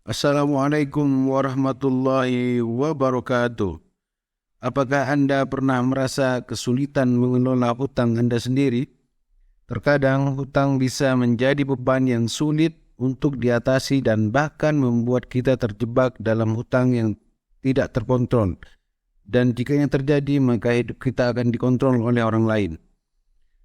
Assalamualaikum warahmatullahi wabarakatuh. Apakah Anda pernah merasa kesulitan mengelola hutang Anda sendiri? Terkadang hutang bisa menjadi beban yang sulit untuk diatasi dan bahkan membuat kita terjebak dalam hutang yang tidak terkontrol. Dan jika yang terjadi, maka hidup kita akan dikontrol oleh orang lain.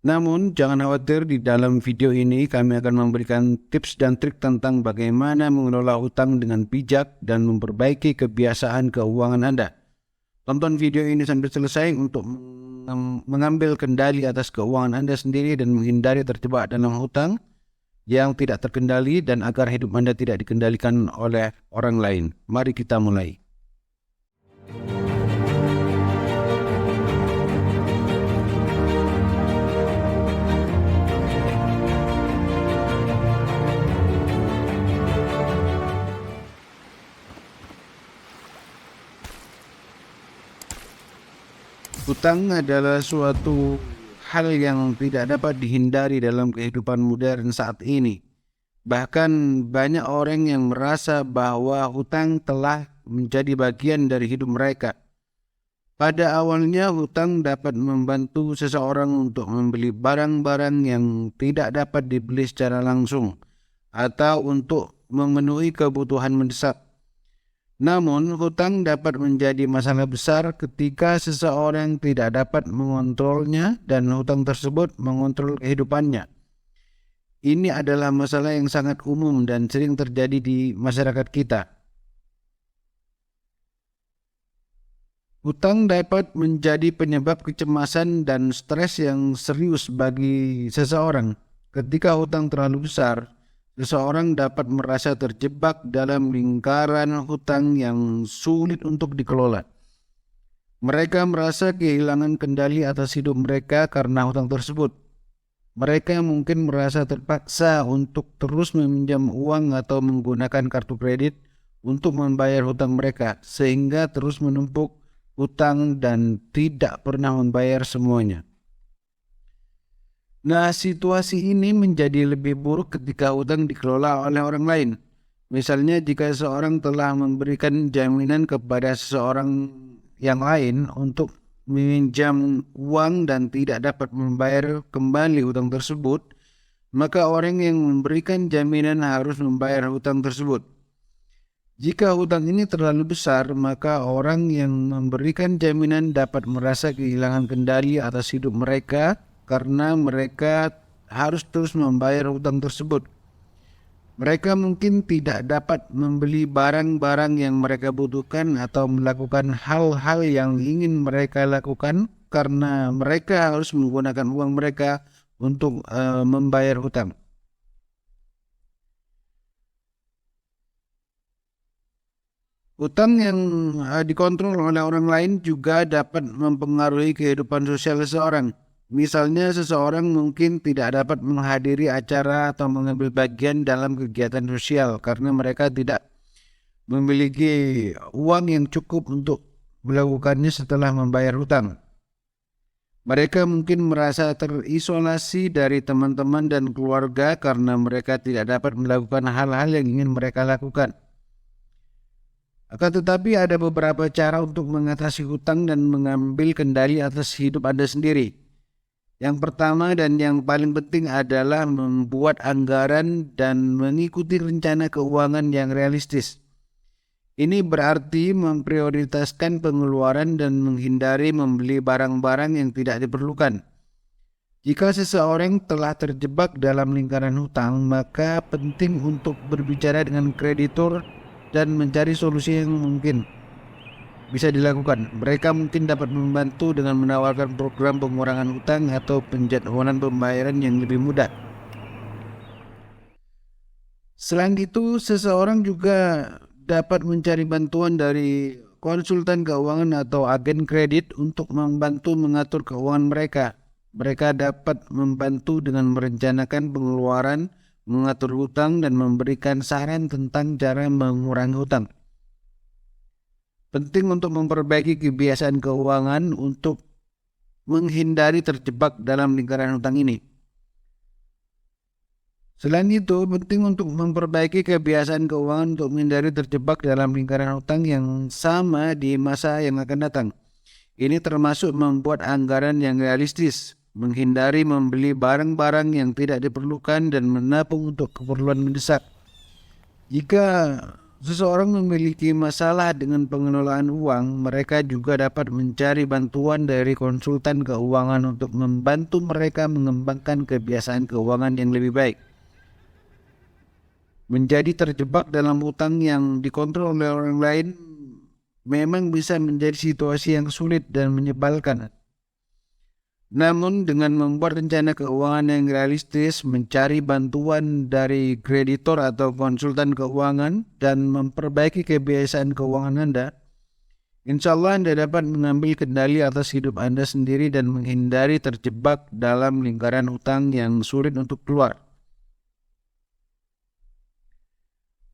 Namun, jangan khawatir, di dalam video ini kami akan memberikan tips dan trik tentang bagaimana mengelola hutang dengan bijak dan memperbaiki kebiasaan keuangan Anda. Tonton video ini sampai selesai untuk mengambil kendali atas keuangan Anda sendiri dan menghindari terjebak dalam hutang yang tidak terkendali dan agar hidup Anda tidak dikendalikan oleh orang lain. Mari kita mulai. Hutang adalah suatu hal yang tidak dapat dihindari dalam kehidupan modern saat ini. Bahkan banyak orang yang merasa bahwa hutang telah menjadi bagian dari hidup mereka. Pada awalnya hutang dapat membantu seseorang untuk membeli barang-barang yang tidak dapat dibeli secara langsung atau untuk memenuhi kebutuhan mendesak. Namun, hutang dapat menjadi masalah besar ketika seseorang tidak dapat mengontrolnya dan hutang tersebut mengontrol kehidupannya. Ini adalah masalah yang sangat umum dan sering terjadi di masyarakat kita. Hutang dapat menjadi penyebab kecemasan dan stres yang serius bagi seseorang. Ketika hutang terlalu besar, seseorang dapat merasa terjebak dalam lingkaran hutang yang sulit untuk dikelola. Mereka merasa kehilangan kendali atas hidup mereka karena hutang tersebut. Mereka mungkin merasa terpaksa untuk terus meminjam uang atau menggunakan kartu kredit untuk membayar hutang mereka, sehingga terus menumpuk hutang dan tidak pernah membayar semuanya. Nah, situasi ini menjadi lebih buruk ketika hutang dikelola oleh orang lain. Misalnya jika seorang telah memberikan jaminan kepada seseorang yang lain untuk meminjam uang dan tidak dapat membayar kembali hutang tersebut, maka orang yang memberikan jaminan harus membayar hutang tersebut. Jika hutang ini terlalu besar, maka orang yang memberikan jaminan dapat merasa kehilangan kendali atas hidup mereka karena mereka harus terus membayar hutang tersebut. Mereka mungkin tidak dapat membeli barang-barang yang mereka butuhkan atau melakukan hal-hal yang ingin mereka lakukan karena mereka harus menggunakan uang mereka untuk membayar hutang. Hutang yang dikontrol oleh orang lain juga dapat mempengaruhi kehidupan sosial seseorang. Misalnya seseorang mungkin tidak dapat menghadiri acara atau mengambil bagian dalam kegiatan sosial karena mereka tidak memiliki uang yang cukup untuk melakukannya setelah membayar hutang. Mereka mungkin merasa terisolasi dari teman-teman dan keluarga karena mereka tidak dapat melakukan hal-hal yang ingin mereka lakukan. Akan tetapi ada beberapa cara untuk mengatasi hutang dan mengambil kendali atas hidup Anda sendiri. Yang pertama dan yang paling penting adalah membuat anggaran dan mengikuti rencana keuangan yang realistis. Ini berarti memprioritaskan pengeluaran dan menghindari membeli barang-barang yang tidak diperlukan. Jika seseorang telah terjebak dalam lingkaran hutang, maka penting untuk berbicara dengan kreditur dan mencari solusi yang mungkin bisa dilakukan. Mereka mungkin dapat membantu dengan menawarkan program pengurangan hutang atau penjadwalan pembayaran yang lebih mudah. Selain itu, seseorang juga dapat mencari bantuan dari konsultan keuangan atau agen kredit untuk membantu mengatur keuangan mereka. Mereka dapat membantu dengan merencanakan pengeluaran, mengatur hutang, dan memberikan saran tentang cara mengurangi hutang. Penting untuk memperbaiki kebiasaan keuangan untuk menghindari terjebak dalam lingkaran hutang ini. Selain itu, penting untuk memperbaiki kebiasaan keuangan untuk menghindari terjebak dalam lingkaran hutang yang sama di masa yang akan datang. Ini termasuk membuat anggaran yang realistis, menghindari membeli barang-barang yang tidak diperlukan dan menabung untuk keperluan mendesak. Jika seseorang memiliki masalah dengan pengelolaan uang, mereka juga dapat mencari bantuan dari konsultan keuangan untuk membantu mereka mengembangkan kebiasaan keuangan yang lebih baik. Menjadi terjebak dalam hutang yang dikontrol oleh orang lain memang bisa menjadi situasi yang sulit dan menyebalkan. Namun dengan membuat rencana keuangan yang realistis, mencari bantuan dari kreditor atau konsultan keuangan, dan memperbaiki kebiasaan keuangan Anda, insya Allah Anda dapat mengambil kendali atas hidup Anda sendiri dan menghindari terjebak dalam lingkaran hutang yang sulit untuk keluar.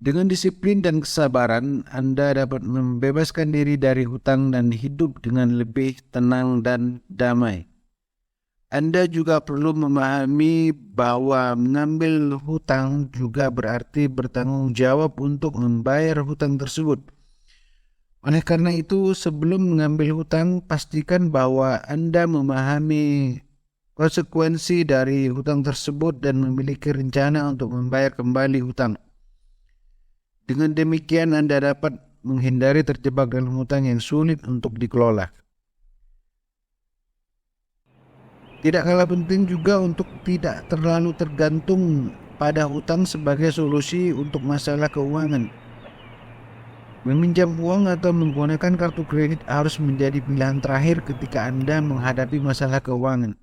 Dengan disiplin dan kesabaran, Anda dapat membebaskan diri dari hutang dan hidup dengan lebih tenang dan damai. Anda juga perlu memahami bahwa mengambil hutang juga berarti bertanggung jawab untuk membayar hutang tersebut. Oleh karena itu, sebelum mengambil hutang, pastikan bahwa Anda memahami konsekuensi dari hutang tersebut dan memiliki rencana untuk membayar kembali hutang. Dengan demikian, Anda dapat menghindari terjebak dalam hutang yang sulit untuk dikelola. Tidak kalah penting juga untuk tidak terlalu tergantung pada hutang sebagai solusi untuk masalah keuangan. Meminjam uang atau menggunakan kartu kredit harus menjadi pilihan terakhir ketika Anda menghadapi masalah keuangan.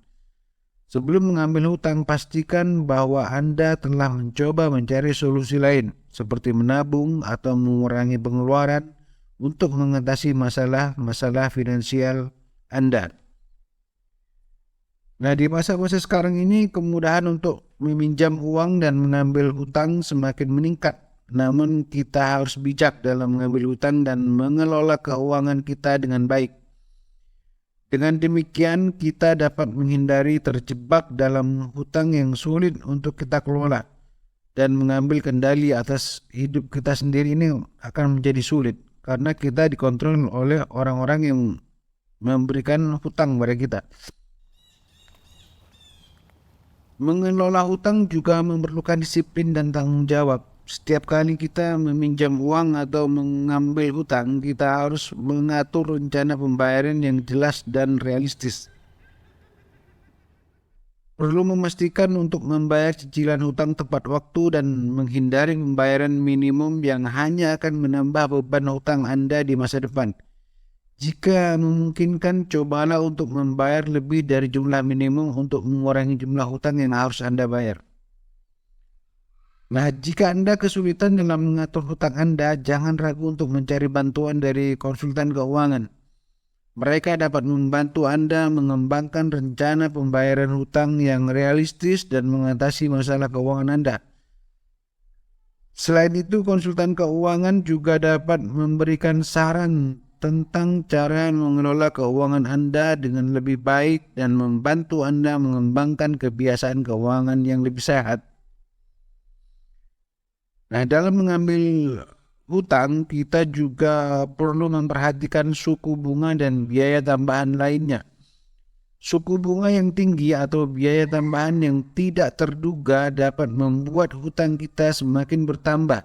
Sebelum mengambil hutang, pastikan bahwa Anda telah mencoba mencari solusi lain, seperti menabung atau mengurangi pengeluaran untuk mengatasi masalah-masalah finansial Anda. Nah, di masa-masa sekarang ini kemudahan untuk meminjam uang dan mengambil hutang semakin meningkat. Namun kita harus bijak dalam mengambil hutang dan mengelola keuangan kita dengan baik. Dengan demikian kita dapat menghindari terjebak dalam hutang yang sulit untuk kita kelola. Dan mengambil kendali atas hidup kita sendiri ini akan menjadi sulit. Karena kita dikontrol oleh orang-orang yang memberikan hutang kepada kita. Mengelola hutang juga memerlukan disiplin dan tanggung jawab. Setiap kali kita meminjam uang atau mengambil hutang, kita harus mengatur rencana pembayaran yang jelas dan realistis. Perlu memastikan untuk membayar cicilan hutang tepat waktu dan menghindari pembayaran minimum yang hanya akan menambah beban hutang Anda di masa depan. Jika memungkinkan, cobalah untuk membayar lebih dari jumlah minimum untuk mengurangi jumlah hutang yang harus Anda bayar. Nah, jika Anda kesulitan dalam mengatur hutang Anda, jangan ragu untuk mencari bantuan dari konsultan keuangan. Mereka dapat membantu Anda mengembangkan rencana pembayaran hutang yang realistis dan mengatasi masalah keuangan Anda. Selain itu, konsultan keuangan juga dapat memberikan saran tentang cara mengelola keuangan Anda dengan lebih baik dan membantu Anda mengembangkan kebiasaan keuangan yang lebih sehat. Nah, dalam mengambil hutang, kita juga perlu memperhatikan suku bunga dan biaya tambahan lainnya. Suku bunga yang tinggi atau biaya tambahan yang tidak terduga dapat membuat hutang kita semakin bertambah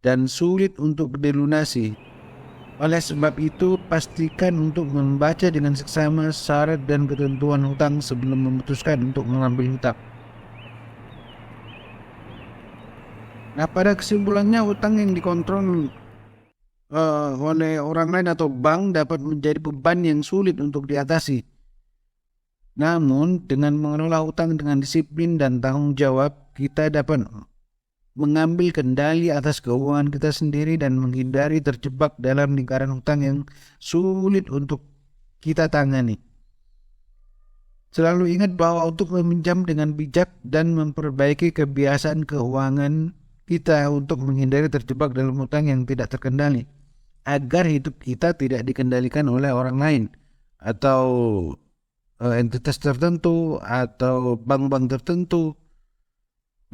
dan sulit untuk dilunasi. Oleh sebab itu, pastikan untuk membaca dengan seksama syarat dan ketentuan hutang sebelum memutuskan untuk mengambil hutang. Nah, pada kesimpulannya, hutang yang dikontrol oleh orang lain atau bank dapat menjadi beban yang sulit untuk diatasi. Namun, dengan mengelola hutang dengan disiplin dan tanggung jawab, kita dapat mengambil kendali atas keuangan kita sendiri dan menghindari terjebak dalam lingkaran hutang yang sulit untuk kita tangani. Selalu ingat bahwa untuk meminjam dengan bijak dan memperbaiki kebiasaan keuangan kita untuk menghindari terjebak dalam hutang yang tidak terkendali, agar hidup kita tidak dikendalikan oleh orang lain atau entitas tertentu atau bank-bank tertentu.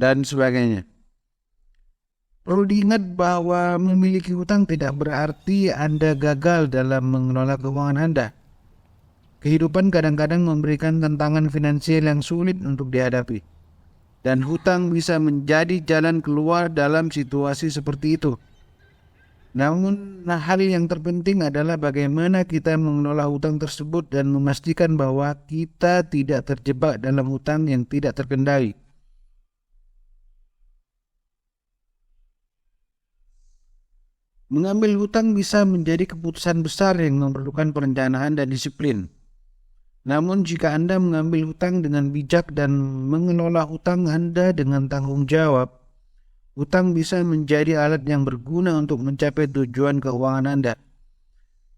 dan sebagainya. Perlu diingat bahwa memiliki hutang tidak berarti Anda gagal dalam mengelola keuangan Anda. Kehidupan kadang-kadang memberikan tantangan finansial yang sulit untuk dihadapi, dan hutang bisa menjadi jalan keluar dalam situasi seperti itu. Namun, hal yang terpenting adalah bagaimana kita mengelola hutang tersebut dan memastikan bahwa kita tidak terjebak dalam hutang yang tidak terkendali. Mengambil hutang bisa menjadi keputusan besar yang memerlukan perencanaan dan disiplin. Namun jika Anda mengambil hutang dengan bijak dan mengelola hutang Anda dengan tanggung jawab, hutang bisa menjadi alat yang berguna untuk mencapai tujuan keuangan Anda.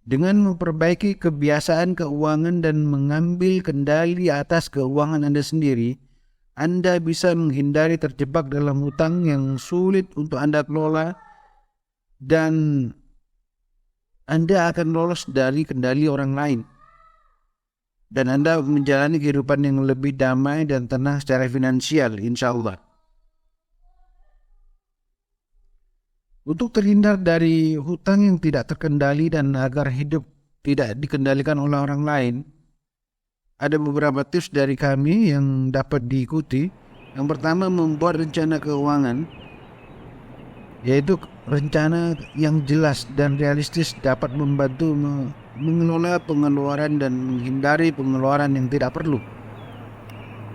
Dengan memperbaiki kebiasaan keuangan dan mengambil kendali atas keuangan Anda sendiri, Anda bisa menghindari terjebak dalam hutang yang sulit untuk Anda kelola, dan Anda akan lolos dari kendali orang lain. Dan Anda menjalani kehidupan yang lebih damai dan tenang secara finansial, insya Allah. Untuk terhindar dari hutang yang tidak terkendali dan agar hidup tidak dikendalikan oleh orang lain, ada beberapa tips dari kami yang dapat diikuti. Yang pertama, membuat rencana keuangan, yaitu rencana yang jelas dan realistis dapat membantu mengelola pengeluaran dan menghindari pengeluaran yang tidak perlu.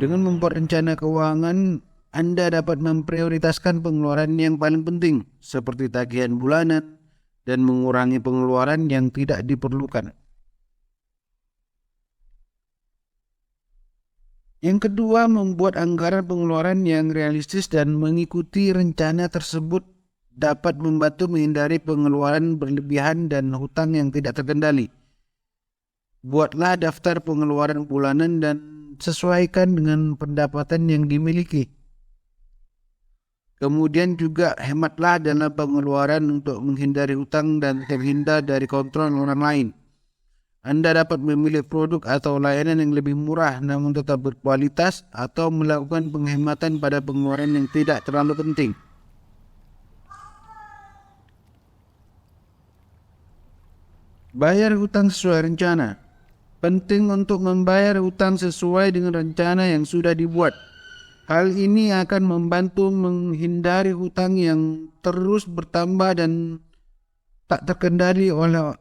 Dengan membuat rencana keuangan, Anda dapat memprioritaskan pengeluaran yang paling penting, seperti tagihan bulanan, dan mengurangi pengeluaran yang tidak diperlukan. Yang kedua, membuat anggaran pengeluaran yang realistis dan mengikuti rencana tersebut dapat membantu menghindari pengeluaran berlebihan dan hutang yang tidak terkendali. Buatlah daftar pengeluaran bulanan dan sesuaikan dengan pendapatan yang dimiliki. Kemudian juga hematlah dalam pengeluaran untuk menghindari hutang dan terhindar dari kontrol orang lain. Anda dapat memilih produk atau layanan yang lebih murah namun tetap berkualitas, atau melakukan penghematan pada pengeluaran yang tidak terlalu penting. Bayar hutang sesuai rencana. Penting untuk membayar hutang sesuai dengan rencana yang sudah dibuat. Hal ini akan membantu menghindari hutang yang terus bertambah dan tak terkendali oleh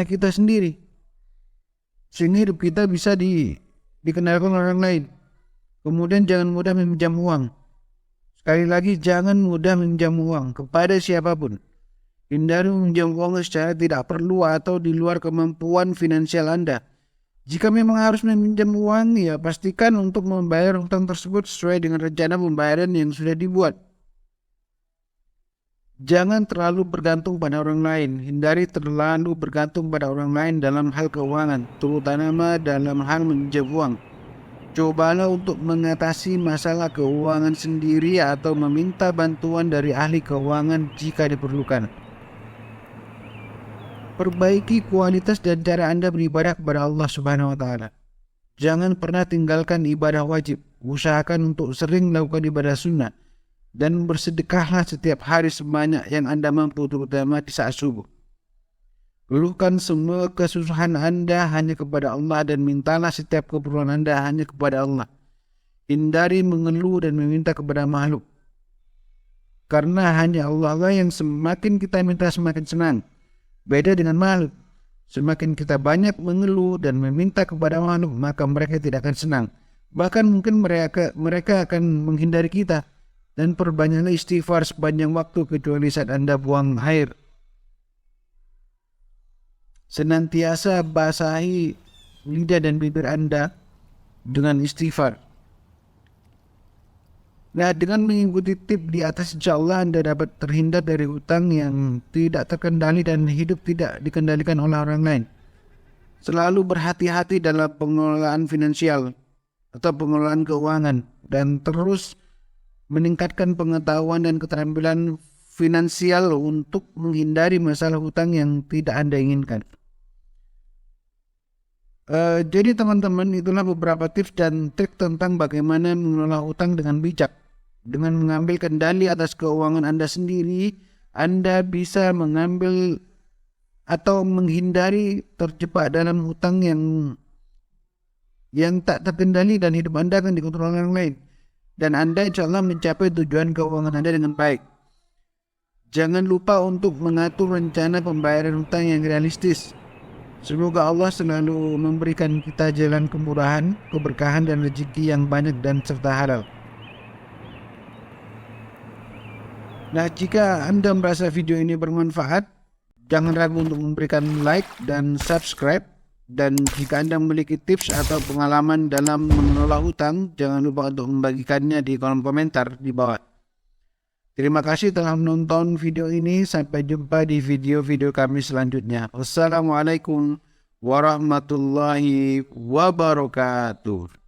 kita sendiri, sehingga hidup kita bisa dikendalikan orang lain. Kemudian jangan mudah meminjam uang. Sekali lagi, jangan mudah meminjam uang kepada siapapun. Hindari meminjam uang secara tidak perlu atau di luar kemampuan finansial Anda. Jika memang harus meminjam uang, ya pastikan untuk membayar hutang tersebut sesuai dengan rencana pembayaran yang sudah dibuat. Jangan terlalu bergantung pada orang lain. Hindari terlalu bergantung pada orang lain dalam hal keuangan, terutama dalam hal meminjam uang. Cobalah untuk mengatasi masalah keuangan sendiri atau meminta bantuan dari ahli keuangan jika diperlukan. Perbaiki kualitas dan cara Anda beribadah kepada Allah Subhanahu wa Ta'ala. Jangan pernah tinggalkan ibadah wajib. Usahakan untuk sering melakukan ibadah sunnah, dan bersedekahlah setiap hari sebanyak yang Anda mampu, terutama di saat subuh. Keluhkan semua kesusahan Anda hanya kepada Allah dan mintalah setiap keperluan Anda hanya kepada Allah. Hindari mengeluh dan meminta kepada makhluk, karena hanya Allah lah yang semakin kita minta semakin senang. Beda dengan makhluk, semakin kita banyak mengeluh dan meminta kepada makhluk, maka mereka tidak akan senang. Bahkan mungkin mereka akan menghindari kita. Dan perbanyaklah istighfar sepanjang waktu, kecuali saat Anda buang air. Senantiasa basahi lidah dan bibir Anda dengan istighfar. Nah, dengan mengikuti tip di atas, insya Allah Anda dapat terhindar dari hutang yang tidak terkendali dan hidup tidak dikendalikan oleh orang lain. Selalu berhati-hati dalam pengelolaan finansial atau pengelolaan keuangan, dan terus meningkatkan pengetahuan dan keterampilan finansial untuk menghindari masalah hutang yang tidak Anda inginkan. Jadi teman-teman, itulah beberapa tips dan trik tentang bagaimana mengelola utang dengan bijak. Dengan mengambil kendali atas keuangan Anda sendiri, Anda bisa mengambil atau menghindari terjebak dalam hutang yang tak terkendali, dan hidup Anda akan dikontrol orang lain. Dan Anda insya Allah mencapai tujuan keuangan Anda dengan baik. Jangan lupa untuk mengatur rencana pembayaran hutang yang realistis. Semoga Allah selalu memberikan kita jalan kemurahan, keberkahan, dan rezeki yang banyak dan serta halal. Nah, jika Anda merasa video ini bermanfaat, jangan ragu untuk memberikan like dan subscribe. Dan jika Anda memiliki tips atau pengalaman dalam mengelola hutang, jangan lupa untuk membagikannya di kolom komentar di bawah. Terima kasih telah menonton video ini. Sampai jumpa di video-video kami selanjutnya. Wassalamualaikum warahmatullahi wabarakatuh.